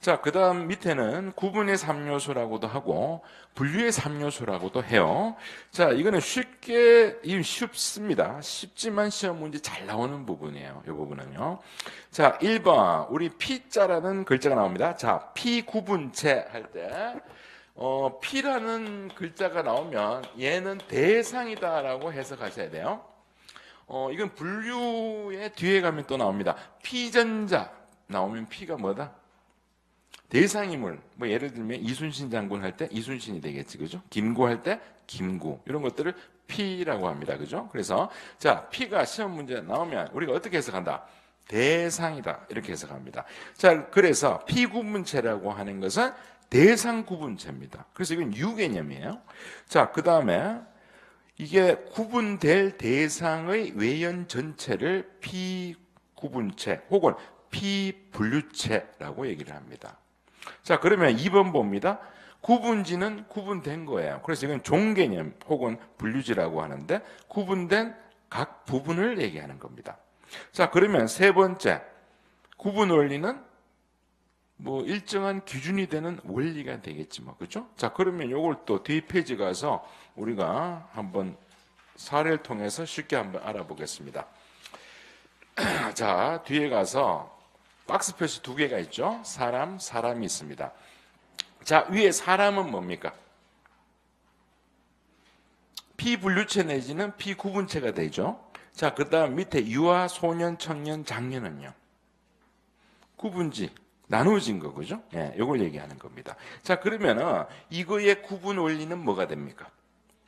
자, 그 다음 밑에는 구분의 3요소라고도 하고 분류의 3요소라고도 해요. 자, 이거는 쉽습니다. 쉽지만 시험 문제 잘 나오는 부분이에요. 이 부분은요. 자, 1번 우리 P자라는 글자가 나옵니다. 자, P구분체 할 때 P라는 글자가 나오면 얘는 대상이다라고 해석하셔야 돼요. 이건 분류의 뒤에 가면 또 나옵니다. P전자 나오면 P가 뭐다? 대상인물, 뭐 예를 들면 이순신 장군 할 때 이순신이 되겠지, 그죠? 김구 할 때 김구, 이런 것들을 P라고 합니다, 그죠? 그래서 자, P가 시험 문제 나오면 우리가 어떻게 해석한다? 대상이다, 이렇게 해석합니다. 자, 그래서 P구분체라고 하는 것은 대상 구분체입니다. 그래서 이건 유개념이에요. 자, 그 다음에 이게 구분될 대상의 외연 전체를 P구분체 혹은 P분류체라고 얘기를 합니다. 자, 그러면 2번 봅니다. 구분지는 구분된 거예요. 그래서 이건 종개념 혹은 분류지라고 하는데 구분된 각 부분을 얘기하는 겁니다. 자, 그러면 세 번째, 구분 원리는 뭐 일정한 기준이 되는 원리가 되겠지 뭐, 그죠? 자, 그러면 요걸 또 뒷페이지 가서 우리가 한번 사례를 통해서 쉽게 한번 알아보겠습니다. 자, 뒤에 가서 박스 표시 두 개가 있죠. 사람이 있습니다. 자, 위에 사람은 뭡니까? P분류체 내지는 P구분체가 되죠. 자, 그 다음 밑에 유아, 소년, 청년, 장년은요. 구분지, 나누어진 거, 그죠? 예, 요걸 얘기하는 겁니다. 자, 그러면은 이거의 구분 원리는 뭐가 됩니까?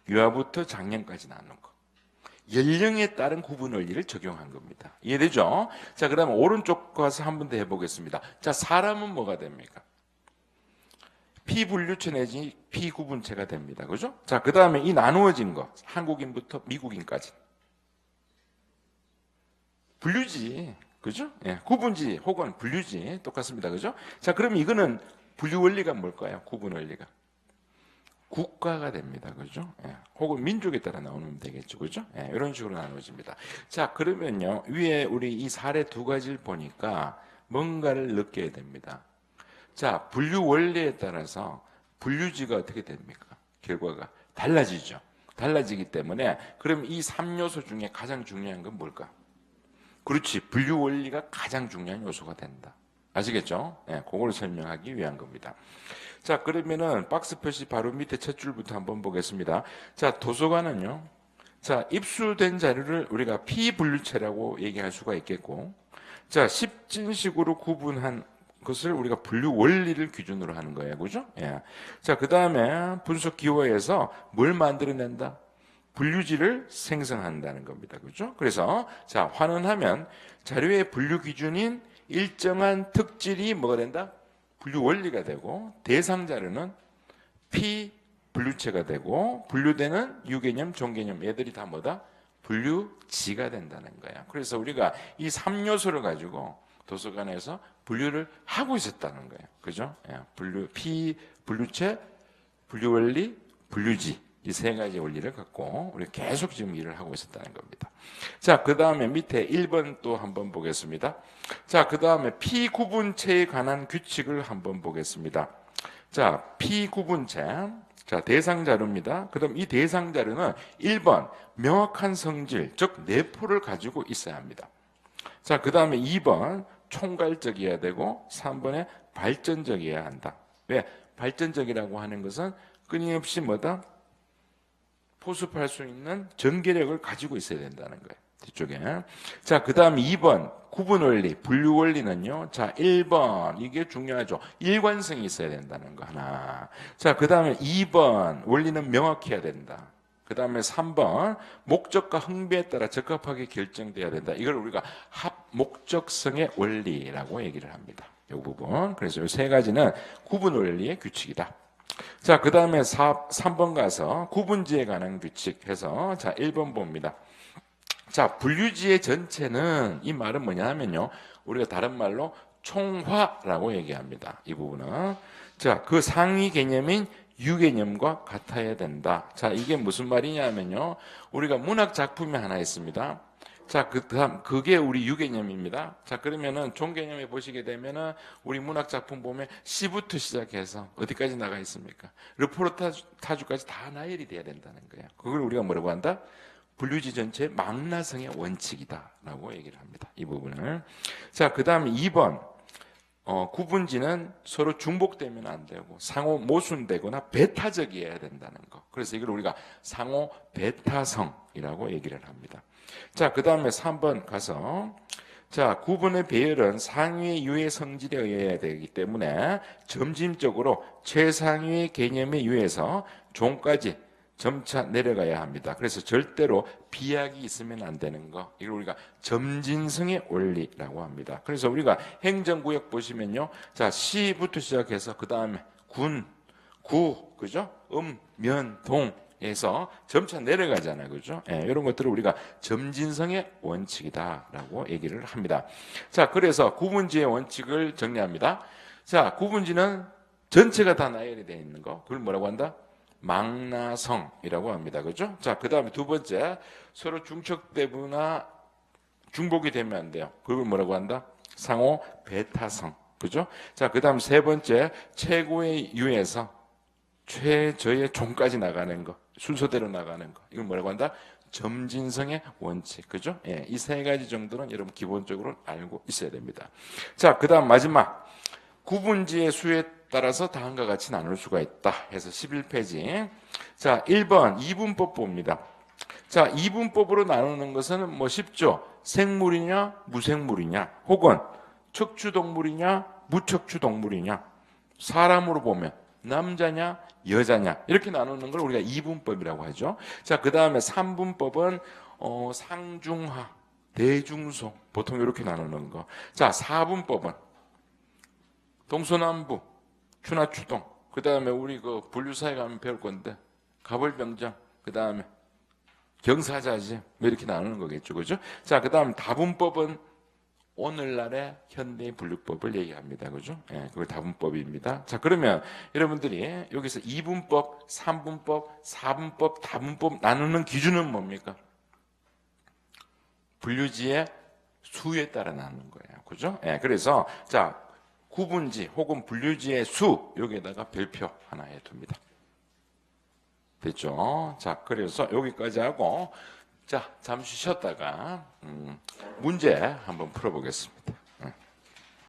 유아부터 장년까지 나눈 거. 연령에 따른 구분 원리를 적용한 겁니다. 이해되죠? 자, 그 다음에 오른쪽 가서 한 번 더 해보겠습니다. 자, 사람은 뭐가 됩니까? P분류체 내지 P구분체가 됩니다. 그죠? 자, 그 다음에 이 나누어진 거, 한국인부터 미국인까지. 분류지, 그죠? 예, 구분지 혹은 분류지 똑같습니다. 그죠? 자, 그럼 이거는 분류 원리가 뭘까요? 구분 원리가. 국가가 됩니다. 그죠? 예. 혹은 민족에 따라 나오면 되겠죠. 그죠? 예, 이런 식으로 나누어집니다. 자, 그러면요. 위에 우리 이 사례 두 가지를 보니까 뭔가를 느껴야 됩니다. 자, 분류 원리에 따라서 분류지가 어떻게 됩니까? 결과가 달라지죠. 달라지기 때문에 그럼 이 3요소 중에 가장 중요한 건 뭘까? 그렇지. 분류 원리가 가장 중요한 요소가 된다. 아시겠죠? 예, 그걸 설명하기 위한 겁니다. 자, 그러면은 박스 표시 바로 밑에 첫 줄부터 한번 보겠습니다. 자, 도서관은요. 자, 입수된 자료를 우리가 P분류체라고 얘기할 수가 있겠고, 자, 십진식으로 구분한 것을 우리가 분류 원리를 기준으로 하는 거예요. 그죠? 예. 자, 그 다음에 분석 기호에서 뭘 만들어낸다? 분류지를 생성한다는 겁니다. 그죠? 그래서, 자, 환원하면 자료의 분류 기준인 일정한 특질이 뭐가 된다? 분류 원리가 되고, 대상 자료는 P분류체가 되고, 분류되는 유개념, 종개념, 얘들이 다 뭐다? 분류지가 된다는 거야. 그래서 우리가 이 3요소를 가지고 도서관에서 분류를 하고 있었다는 거예요. 그죠? P분류체, 분류원리, 분류지. 이 세 가지 원리를 갖고 우리 계속 지금 일을 하고 있었다는 겁니다. 자, 그 다음에 밑에 1번 또 한번 보겠습니다. 자, 그 다음에 P구분체에 관한 규칙을 한번 보겠습니다. 자, P구분체. 자, 대상자료입니다. 그다음 이 대상자료는 1번 명확한 성질, 즉 내포를 가지고 있어야 합니다. 자, 그다음에 2번 총괄적이어야 되고 3번에 발전적이어야 한다. 왜? 발전적이라고 하는 것은 끊임없이 뭐다? 포습할 수 있는 전개력을 가지고 있어야 된다는 거예요. 뒤쪽에. 자, 그 다음 2번 구분 원리, 분류 원리는요. 자, 1번 이게 중요하죠. 일관성이 있어야 된다는 거 하나. 자, 그 다음에 2번 원리는 명확해야 된다. 그 다음에 3번 목적과 흥미에 따라 적합하게 결정돼야 된다. 이걸 우리가 합목적성의 원리라고 얘기를 합니다. 이 부분. 그래서 이 세 가지는 구분 원리의 규칙이다. 자, 그 다음에 3번 가서 구분지에 관한 규칙 해서 자, 1번 봅니다. 자, 분류지의 전체는 이 말은 뭐냐 하면요. 우리가 다른 말로 총화라고 얘기합니다. 이 부분은. 자, 그 상위 개념인 유개념과 같아야 된다. 자, 이게 무슨 말이냐 하면요. 우리가 문학 작품이 하나 있습니다. 자, 그다음 그게 우리 유개념입니다. 자, 그러면은 종개념에 보시게 되면은 우리 문학 작품 보면 시부터 시작해서 어디까지 나가 있습니까? 르포르타주까지 다 나열이 돼야 된다는 거예요. 그걸 우리가 뭐라고 한다? 분류지 전체의 망라성의 원칙이다라고 얘기를 합니다. 이 부분을. 자, 그다음에 2번 구분지는 서로 중복되면 안 되고 상호 모순되거나 배타적이어야 된다는 거. 그래서 이걸 우리가 상호 배타성이라고 얘기를 합니다. 자, 그 다음에 3번 가서 자, 구분의 배열은 상위의 유의 성질에 의해야 되기 때문에 점진적으로 최상위의 개념에 의해서 종까지 점차 내려가야 합니다. 그래서 절대로 비약이 있으면 안 되는 거. 이걸 우리가 점진성의 원리라고 합니다. 그래서 우리가 행정구역 보시면요. 자, 시부터 시작해서 그 다음에 군, 구, 그죠? 면, 동에서 점차 내려가잖아요. 그죠? 예, 이런 것들을 우리가 점진성의 원칙이다라고 얘기를 합니다. 자, 그래서 구분지의 원칙을 정리합니다. 자, 구분지는 전체가 다 나열이 되어 있는 거. 그걸 뭐라고 한다? 망라성이라고 합니다. 그죠? 자, 그 다음에 두 번째, 서로 중첩되거나 중복이 되면 안 돼요. 그걸 뭐라고 한다? 상호 배타성. 그죠? 자, 그 다음 세 번째, 최고의 유에서 최저의 종까지 나가는 거. 순서대로 나가는 거. 이걸 뭐라고 한다? 점진성의 원칙. 그죠? 예, 이 세 가지 정도는 여러분 기본적으로 알고 있어야 됩니다. 자, 그 다음 마지막. 구분지의 수에 따라서 다음과 같이 나눌 수가 있다 해서 11페이지. 자, 1번 이분법 봅니다. 자, 이분법으로 나누는 것은 뭐 쉽죠. 생물이냐 무생물이냐 혹은 척추동물이냐 무척추동물이냐, 사람으로 보면 남자냐 여자냐 이렇게 나누는 걸 우리가 이분법이라고 하죠. 자, 그 다음에 3분법은 상중하 대중소 보통 이렇게 나누는 거. 자, 4분법은 동서남북, 추나추동. 그 다음에 우리 그 분류사에 가면 배울 건데 가벌병장, 그 다음에 경사자지 뭐 이렇게 나누는 거겠죠, 그죠? 자, 그 다음 다분법은 오늘날의 현대 분류법을 얘기합니다, 그죠? 예, 그걸 다분법입니다. 자, 그러면 여러분들이 여기서 2분법, 3분법, 4분법, 다분법 나누는 기준은 뭡니까? 분류지의 수에 따라 나누는 거예요, 그죠? 예, 그래서 자. 구분지 혹은 분류지의 수 여기에다가 별표 하나 해둡니다. 됐죠? 자, 그래서 여기까지 하고 자, 잠시 쉬었다가 문제 한번 풀어보겠습니다.